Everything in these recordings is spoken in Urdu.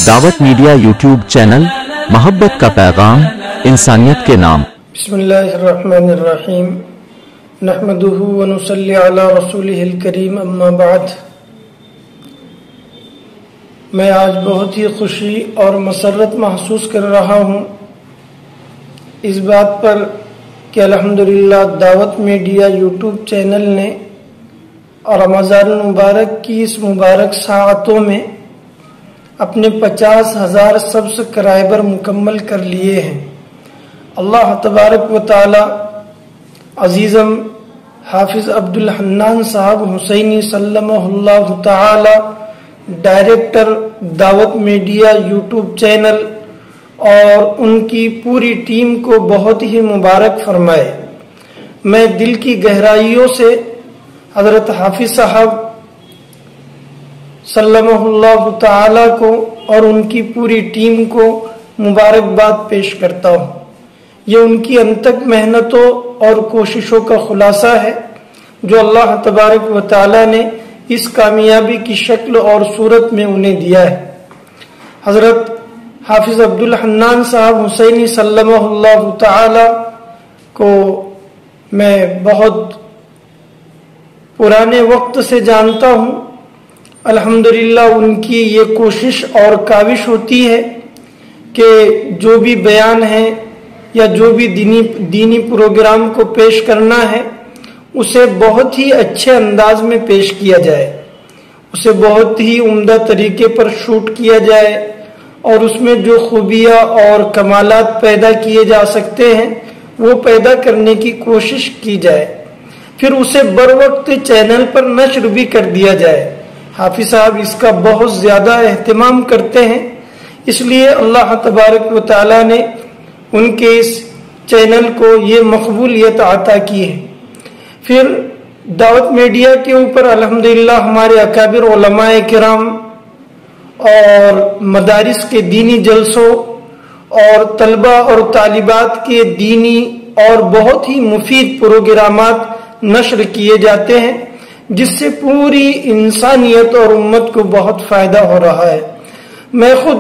دعوت میڈیا یوٹیوب چینل، محبت کا پیغام، انسانیت کے نام۔ بسم اللہ الرحمن الرحیم، نحمدہ ونصلی علی رسولہ الکریم، اما بعد۔ میں آج بہت ہی خوشی اور مسرت محسوس کر رہا ہوں اس بات پر کہ الحمدللہ دعوت میڈیا یوٹیوب چینل نے رمضان المبارک کی اس مبارک ساعتوں میں اپنے 50,000 سبسکرائبر مکمل کر لیے ہیں۔ اللہ تبارک و تعالی عزیزم حافظ عبدالحنان صاحب حسینی سلمہ اللہ تعالی، ڈائریکٹر دعوت میڈیا یوٹیوب چینل، اور ان کی پوری ٹیم کو بہت ہی مبارک فرمائے۔ میں دل کی گہرائیوں سے حضرت حافظ صاحب سلمہ اللہ تعالی کو اور ان کی پوری ٹیم کو مبارکباد پیش کرتا ہوں۔ یہ ان کی انتھک محنتوں اور کوششوں کا خلاصہ ہے جو اللہ تبارک و تعالی نے اس کامیابی کی شکل اور صورت میں انہیں دیا ہے۔ حضرت حافظ عبدالحنان صاحب حسینی سلمہ اللہ تعالی کو میں بہت پرانے وقت سے جانتا ہوں۔ الحمدللہ ان کی یہ کوشش اور کاوش ہوتی ہے کہ جو بھی بیان ہے یا جو بھی دینی پروگرام کو پیش کرنا ہے اسے بہت ہی اچھے انداز میں پیش کیا جائے، اسے بہت ہی عمدہ طریقے پر شوٹ کیا جائے، اور اس میں جو خوبیاں اور کمالات پیدا کیے جا سکتے ہیں وہ پیدا کرنے کی کوشش کی جائے، پھر اسے بروقت چینل پر نشر بھی کر دیا جائے۔ حافظ صاحب اس کا بہت زیادہ اہتمام کرتے ہیں، اس لیے اللہ تبارک و تعالی نے ان کے اس چینل کو یہ مقبولیت عطا کی ہے۔ پھر دعوت میڈیا کے اوپر الحمدللہ ہمارے اکابر علماء کرام اور مدارس کے دینی جلسوں اور طلبہ اور طالبات کے دینی اور بہت ہی مفید پروگرامات نشر کیے جاتے ہیں، جس سے پوری انسانیت اور امت کو بہت فائدہ ہو رہا ہے۔ میں خود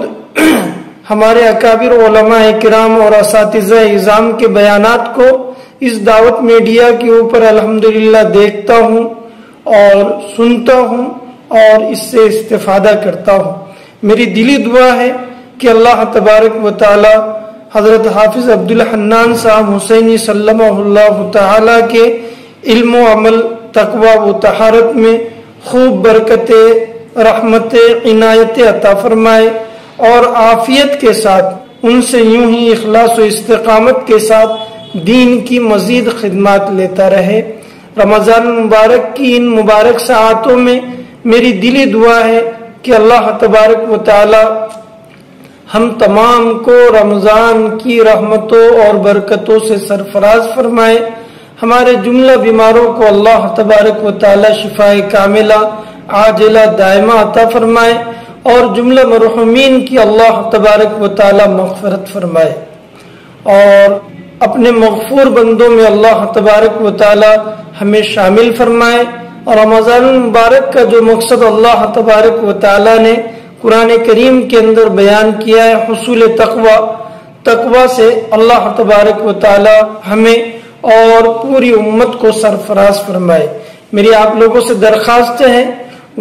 ہمارے اکابر علماء کرام اور اساتذہ اعظام کے بیانات کو اس دعوت میڈیا کے اوپر الحمدللہ دیکھتا ہوں اور سنتا ہوں اور اس سے استفادہ کرتا ہوں۔ میری دلی دعا ہے کہ اللہ تبارک و تعالی حضرت حافظ عبدالحنان صاحب حسینی سلمہ اللہ تعالی کے علم و عمل، تقوی و طہارت میں خوب برکت، رحمت، عنایت عطا فرمائے، اور عافیت کے ساتھ ان سے یوں ہی اخلاص و استقامت کے ساتھ دین کی مزید خدمات لیتا رہے۔ رمضان مبارک کی ان مبارک ساعتوں میں میری دلی دعا ہے کہ اللہ تبارک و تعالی ہم تمام کو رمضان کی رحمتوں اور برکتوں سے سرفراز فرمائے۔ ہمارے جملہ بیماروں کو اللہ تبارک و تعالی شفائے کاملہ عاجلہ دائمہ عطا فرمائے، اور جملہ مرحومین کی اللہ تبارک و تعالی مغفرت فرمائے، اور اپنے مغفور بندوں میں اللہ تبارک و تعالی ہمیں شامل فرمائے۔ اور رمضان المبارک کا جو مقصد اللہ تبارک و تعالی نے قرآن کریم کے اندر بیان کیا ہے، حصول تقوی سے اللہ تبارک و تعالی ہمیں اور پوری امت کو سرفراز فرمائے۔ میری آپ لوگوں سے درخواست ہے،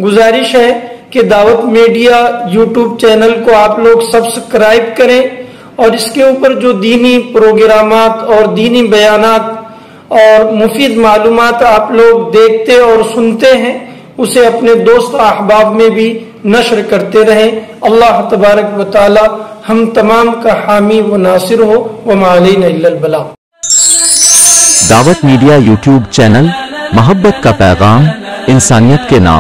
گزارش ہے کہ دعوت میڈیا یوٹیوب چینل کو آپ لوگ سبسکرائب کریں، اور اس کے اوپر جو دینی پروگرامات اور دینی بیانات اور مفید معلومات آپ لوگ دیکھتے اور سنتے ہیں اسے اپنے دوست احباب میں بھی نشر کرتے رہیں۔ اللہ تبارک و تعالی ہم تمام کا حامی و ناصر ہو، وما علینا الا البلاغ۔ دعوت میڈیا یوٹیوب چینل، محبت کا پیغام، انسانیت کے نام۔